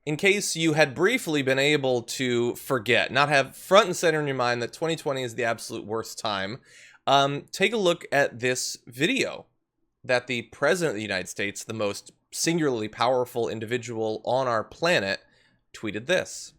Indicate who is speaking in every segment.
Speaker 1: in case you had briefly been able to forget, not have front and center in your mind that 2020 is the absolute worst time, take a look at this video that the President of the United States, the most singularly powerful individual on our planet, tweeted this.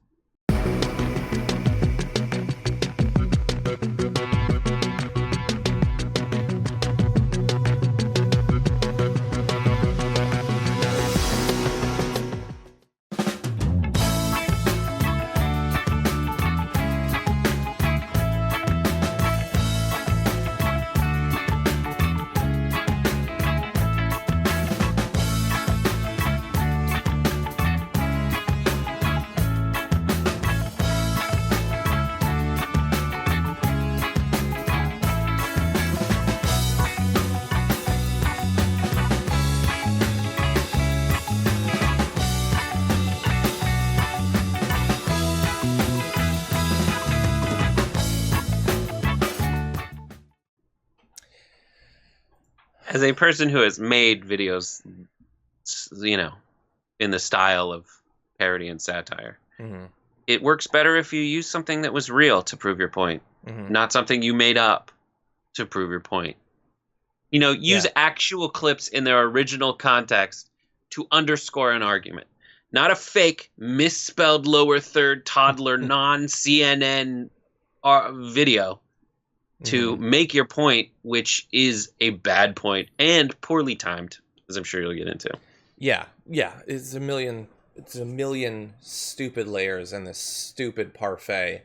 Speaker 2: As a person who has made videos, you know, in the style of parody and satire, it works better if you use something that was real to prove your point, not something you made up to prove your point. You know, use actual clips in their original context to underscore an argument, not a fake, misspelled lower third toddler, non-CNN video to make your point, which is a bad point and poorly timed, as I'm sure you'll get into.
Speaker 1: Yeah. It's a million stupid layers in this stupid parfait.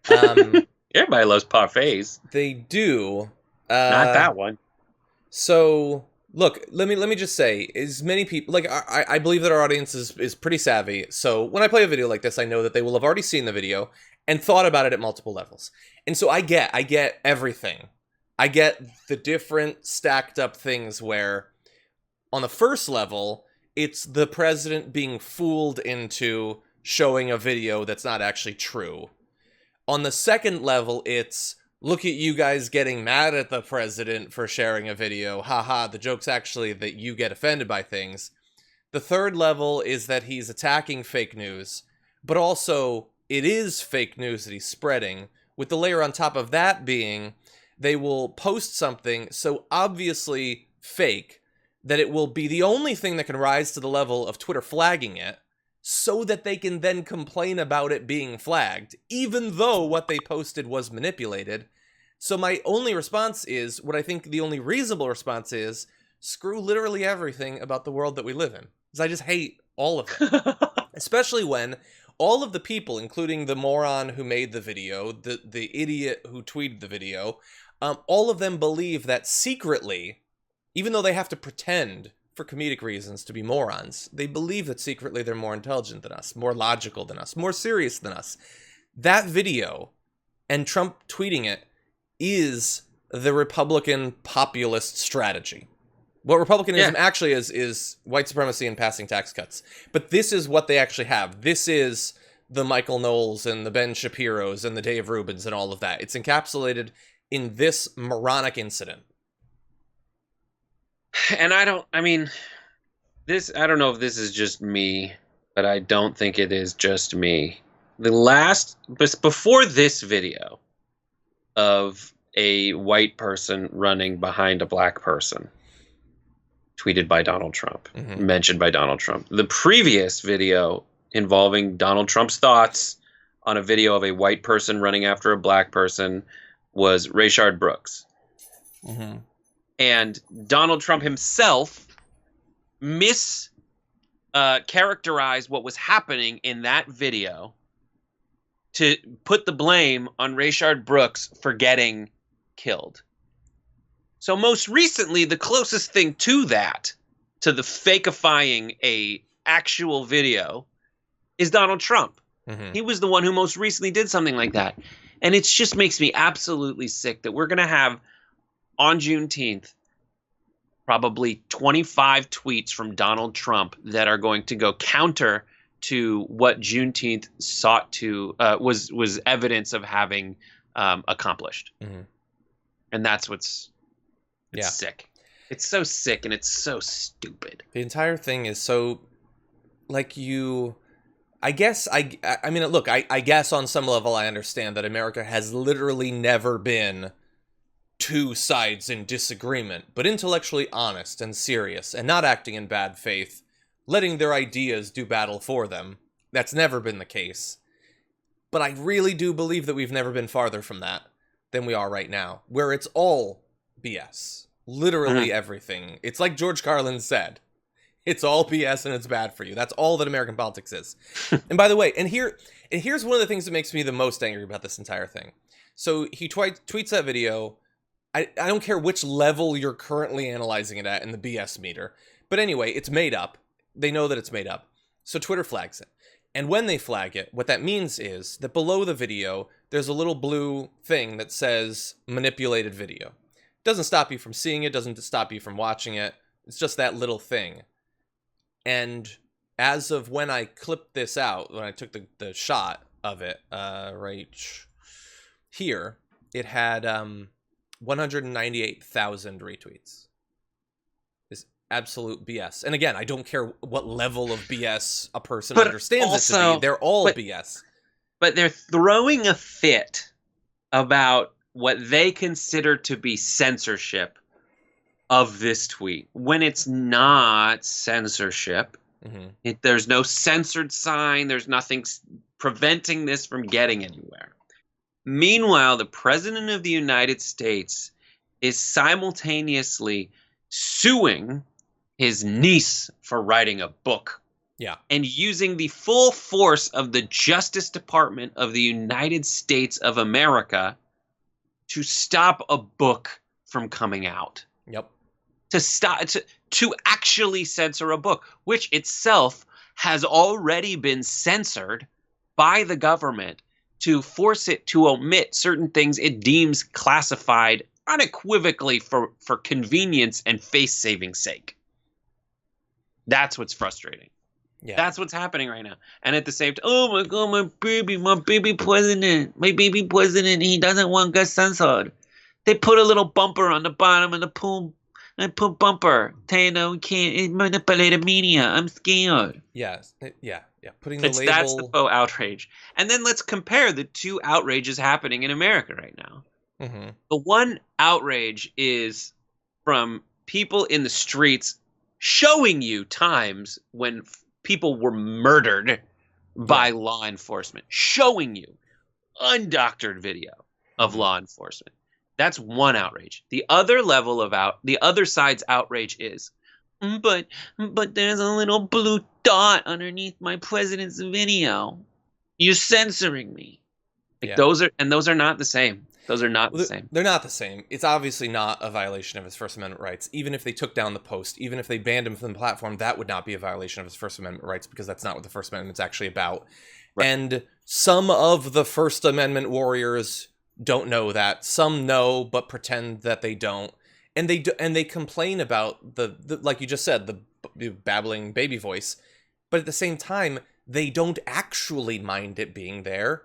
Speaker 2: Everybody loves parfaits.
Speaker 1: They do.
Speaker 2: Not that one.
Speaker 1: So, look, let me just say, as many people, like, I believe that our audience is pretty savvy. So when I play a video like this, I know that they will have already seen the video and thought about it at multiple levels. And so I get everything. I get the different stacked up things where on the first level, it's the president being fooled into showing a video that's not actually true. On the second level, it's look at you guys getting mad at the president for sharing a video. Haha, the joke's actually that you get offended by things. The third level is that he's attacking fake news, but also it is fake news that he's spreading, with the layer on top of that being they will post something so obviously fake that it will be the only thing that can rise to the level of Twitter flagging it, so that they can then complain about it being flagged, even though what they posted was manipulated. So my only response is, what I think the only reasonable response is, screw literally everything about the world that we live in. Because I just hate all of it. Especially when all of the people, including the moron who made the video, the idiot who tweeted the video, all of them believe that secretly, even though they have to pretend for comedic reasons to be morons, they believe that secretly they're more intelligent than us, more logical than us, more serious than us. That video, and Trump tweeting it, is the Republican populist strategy. What Republicanism actually is white supremacy and passing tax cuts. But this is what they actually have. This is the Michael Knowles and the Ben Shapiros and the Dave Rubins and all of that. It's encapsulated in this moronic incident.
Speaker 2: And I don't know if this is just me, but I don't think it is just me. Before this video of a white person running behind a black person, tweeted by Donald Trump, mentioned by Donald Trump. The previous video involving Donald Trump's thoughts on a video of a white person running after a black person was Rayshard Brooks. And Donald Trump himself characterized what was happening in that video to put the blame on Rayshard Brooks for getting killed. So most recently, the closest thing to that, to the fakeifying a actual video, is Donald Trump. He was the one who most recently did something like that. And it just makes me absolutely sick that we're going to have, on Juneteenth, probably 25 tweets from Donald Trump that are going to go counter to what Juneteenth sought to, was evidence of having accomplished. And that's what's sick. It's so sick and it's so stupid.
Speaker 1: The entire thing is so, like, you I guess I mean, look, I guess on some level I understand that America has literally never been two sides in disagreement, but intellectually honest and serious and not acting in bad faith, letting their ideas do battle for them. That's never been the case. But I really do believe that we've never been farther from that than we are right now, where it's all BS. Literally everything. It's like George Carlin said. It's all BS and it's bad for you. That's all that American politics is. And by the way, here's one of the things that makes me the most angry about this entire thing. So he tweets that video. I don't care which level you're currently analyzing it at in the BS meter. But anyway, it's made up. They know that it's made up. So Twitter flags it. And when they flag it, what that means is that below the video, there's a little blue thing that says manipulated video. It doesn't stop you from seeing it, doesn't stop you from watching it. It's just that little thing. And as of when I clipped this out, when I took the shot of it, right here, it had 198,000 retweets. This absolute BS. And again, I don't care what level of BS a person understands it to be. They're all BS.
Speaker 2: But they're throwing a fit about what they consider to be censorship of this tweet when it's not censorship. There's no censored sign. There's nothing preventing this from getting anywhere. Meanwhile, the President of the United States is simultaneously suing his niece for writing a book.
Speaker 1: Yeah.
Speaker 2: And using the full force of the Justice Department of the United States of America to stop a book from coming out.
Speaker 1: Yep.
Speaker 2: To actually censor a book, which itself has already been censored by the government to force it to omit certain things it deems classified unequivocally for convenience and face-saving sake. That's what's frustrating.
Speaker 1: Yeah.
Speaker 2: That's what's happening right now. And at the same time, oh my God, my baby president, he doesn't want to get censored. They put a little bumper on the bottom of the pool. I put bumper. We can't manipulate the media. I'm scared.
Speaker 1: Yeah. Putting the label.
Speaker 2: That's the faux outrage. And then let's compare the two outrages happening in America right now. The one outrage is from people in the streets showing you times when people were murdered by law enforcement. Showing you undoctored video of law enforcement. That's one outrage. The other level of the other side's outrage is, but there's a little blue dot underneath my president's video. You're censoring me. Those are not the same. Those are not the same.
Speaker 1: They're not the same. It's obviously not a violation of his First Amendment rights. Even if they took down the post, even if they banned him from the platform, that would not be a violation of his First Amendment rights because that's not what the First Amendment's actually about. Right. And some of the First Amendment warriors don't know that. Some know but pretend that they don't. And they complain about the like you just said, the babbling baby voice. But at the same time, they don't actually mind it being there.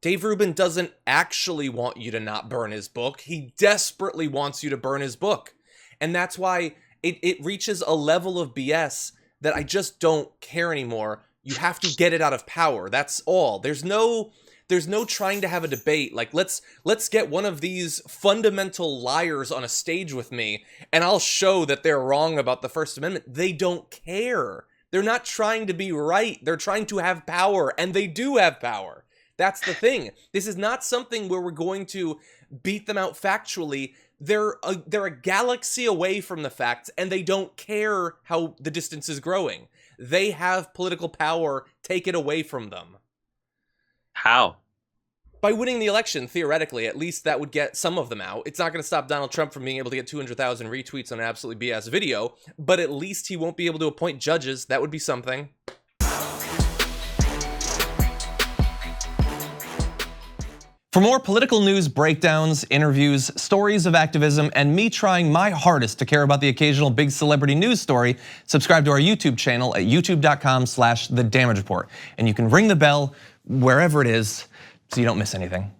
Speaker 1: Dave Rubin doesn't actually want you to not burn his book. He desperately wants you to burn his book. And that's why it reaches a level of BS that I just don't care anymore. You have to get it out of power. That's all. There's no trying to have a debate. Like, let's get one of these fundamental liars on a stage with me, and I'll show that they're wrong about the First Amendment. They don't care. They're not trying to be right. They're trying to have power, and they do have power. That's the thing. This is not something where we're going to beat them out factually. They're a galaxy away from the facts, and they don't care how the distance is growing. They have political power. Take it away from them.
Speaker 2: How?
Speaker 1: By winning the election, theoretically. At least that would get some of them out. It's not going to stop Donald Trump from being able to get 200,000 retweets on an absolutely BS video, but at least he won't be able to appoint judges. That would be something. For more political news breakdowns, interviews, stories of activism, and me trying my hardest to care about the occasional big celebrity news story, subscribe to our YouTube channel at youtube.com/thedamagereport. And you can ring the bell wherever it is so you don't miss anything.